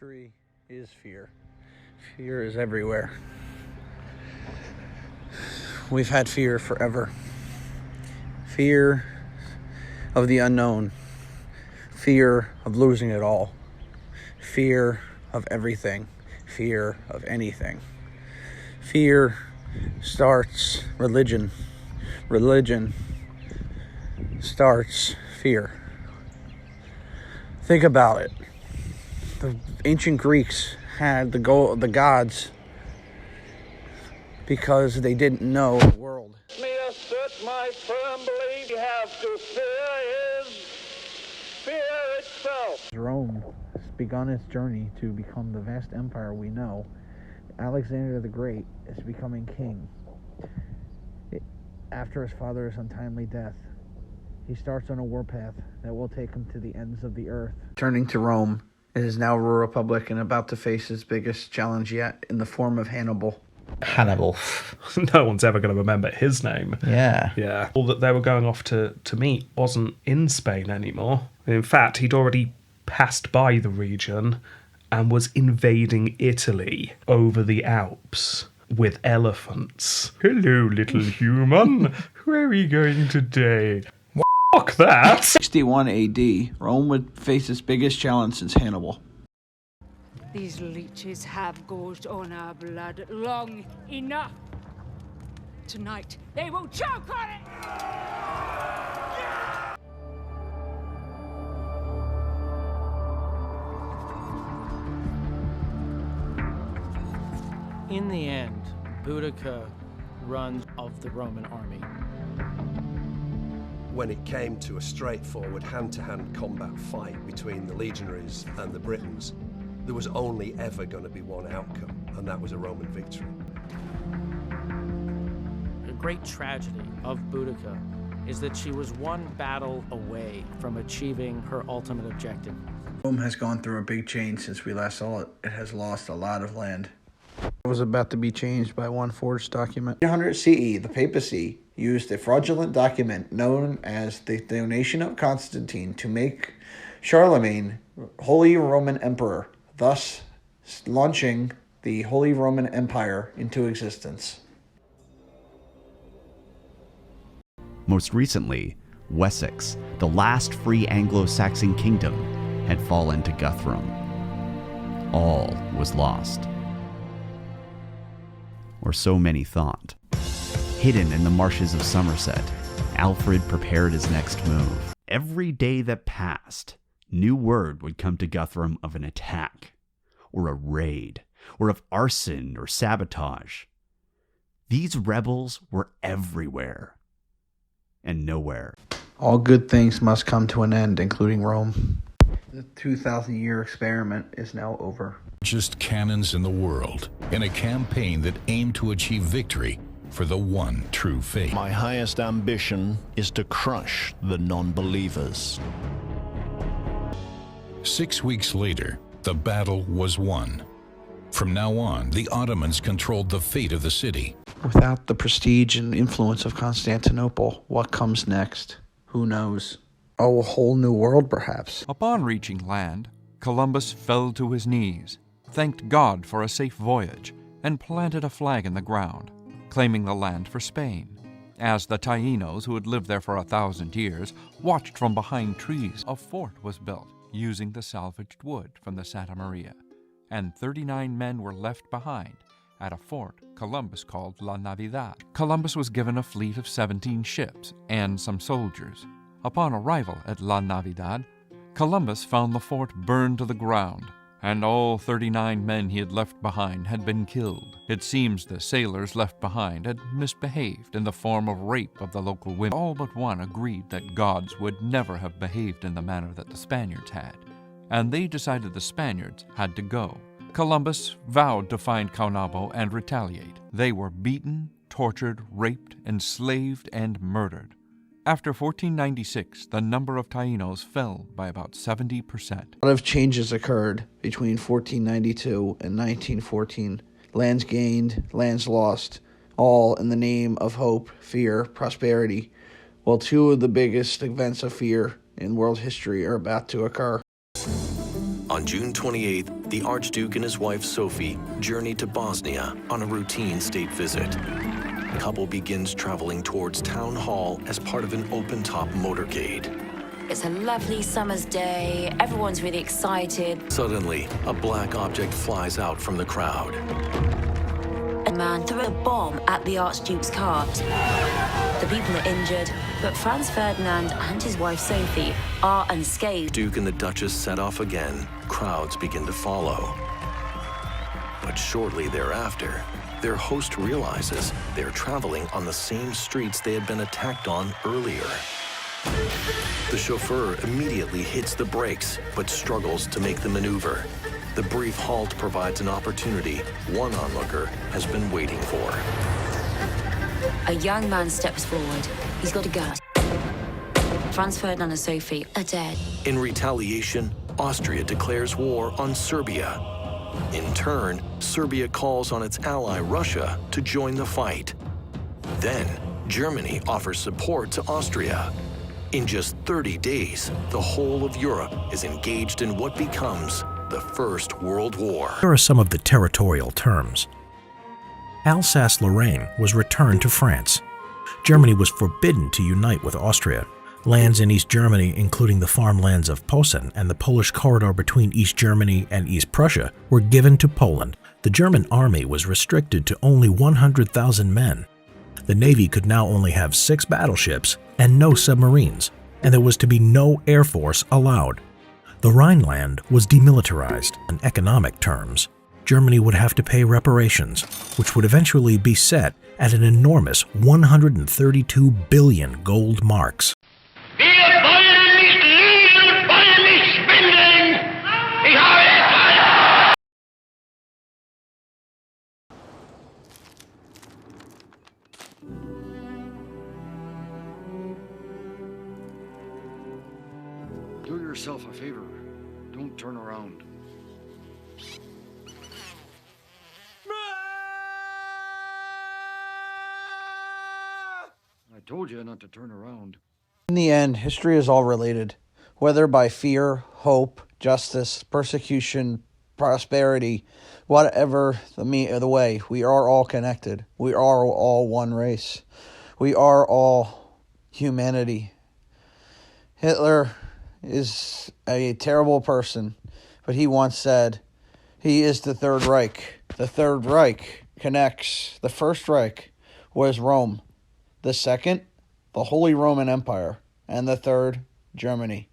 History is fear. Fear is everywhere. We've had fear forever. Fear of the unknown. Fear of losing it all. Fear of everything. Fear of anything. Fear starts religion. Religion starts fear. Think about it. The ancient Greeks had the gods because they didn't know the world. Me assert my firm belief we have to fear is fear itself. Rome has begun its journey to become the vast empire we know. Alexander the Great is becoming king. After his father's untimely death, he starts on a warpath that will take him to the ends of the earth. Turning to Rome, it is now a republic and about to face its biggest challenge yet in the form of Hannibal. Hannibal. No one's ever going to remember his name. Yeah. Yeah. All that they were going off to meet wasn't in Spain anymore. In fact, he'd already passed by the region and was invading Italy over the Alps with elephants. Hello, little human. Where are we going today? Fuck that! 61 AD, Rome would face its biggest challenge since Hannibal. These leeches have gorged on our blood long enough. Tonight, they will choke on it! In the end, Boudica runs of the Roman army. When it came to a straightforward hand-to-hand combat fight between the legionaries and the Britons, there was only ever going to be one outcome, and that was a Roman victory. The great tragedy of Boudica is that she was one battle away from achieving her ultimate objective. Rome has gone through a big change since we last saw it. It has lost a lot of land. It was about to be changed by one forged document. In 100 CE, the papacy used a fraudulent document known as the Donation of Constantine to make Charlemagne Holy Roman Emperor, thus launching the Holy Roman Empire into existence. Most recently, Wessex, the last free Anglo-Saxon kingdom, had fallen to Guthrum. All was lost. Or so many thought. Hidden in the marshes of Somerset, Alfred prepared his next move. Every day that passed, new word would come to Guthrum of an attack, or a raid, or of arson or sabotage. These rebels were everywhere, and nowhere. All good things must come to an end, including Rome. The 2,000-year experiment is now over. Largest cannons in the world, in a campaign that aimed to achieve victory for the one true faith. My highest ambition is to crush the non-believers. 6 weeks later, the battle was won. From now on, the Ottomans controlled the fate of the city. Without the prestige and influence of Constantinople, what comes next? Who knows? Oh, a whole new world, perhaps. Upon reaching land, Columbus fell to his knees, thanked God for a safe voyage, and planted a flag in the ground, claiming the land for Spain, as the Taínos, who had lived there for 1,000 years, watched from behind trees. A fort was built using the salvaged wood from the Santa Maria, and 39 men were left behind at a fort Columbus called La Navidad. Columbus was given a fleet of 17 ships and some soldiers. Upon arrival at La Navidad, Columbus found the fort burned to the ground, and all 39 men he had left behind had been killed. It seems the sailors left behind had misbehaved in the form of rape of the local women. All but one agreed that gods would never have behaved in the manner that the Spaniards had, and they decided the Spaniards had to go. Columbus vowed to find Caonabo and retaliate. They were beaten, tortured, raped, enslaved, and murdered. After 1496, the number of Taínos fell by about 70%. A lot of changes occurred between 1492 and 1914. Lands gained, lands lost, all in the name of hope, fear, prosperity. Well, two of the biggest events of fear in world history are about to occur. On June 28th, the Archduke and his wife Sophie journey to Bosnia on a routine state visit. The couple begins traveling towards Town Hall as part of an open-top motorcade. It's a lovely summer's day. Everyone's really excited. Suddenly, a black object flies out from the crowd. A man threw a bomb at the Archduke's cart. The people are injured, but Franz Ferdinand and his wife Sophie are unscathed. Duke and the Duchess set off again. Crowds begin to follow. But shortly thereafter, their host realizes they're traveling on the same streets they had been attacked on earlier. The chauffeur immediately hits the brakes, but struggles to make the maneuver. The brief halt provides an opportunity one onlooker has been waiting for. A young man steps forward. He's got a gun. Franz Ferdinand and Sophie are dead. In retaliation, Austria declares war on Serbia. In turn, Serbia calls on its ally Russia to join the fight. Then, Germany offers support to Austria. In just 30 days, the whole of Europe is engaged in what becomes the First World War. Here are some of the territorial terms. Alsace-Lorraine was returned to France. Germany was forbidden to unite with Austria. Lands in East Germany, including the farmlands of Posen and the Polish corridor between East Germany and East Prussia, were given to Poland. The German army was restricted to only 100,000 men. The Navy could now only have 6 battleships and no submarines, and there was to be no air force allowed. The Rhineland was demilitarized. In economic terms, Germany would have to pay reparations, which would eventually be set at an enormous 132 billion gold marks. Do yourself a favor. Don't turn around. I told you not to turn around. In the end, history is all related, whether by fear, hope, justice, persecution, prosperity, whatever the way, we are all connected. We are all one race. We are all humanity. Hitler is a terrible person, but he once said, he is the Third Reich. The Third Reich connects. The First Reich was Rome. The second, the Holy Roman Empire. And the third, Germany.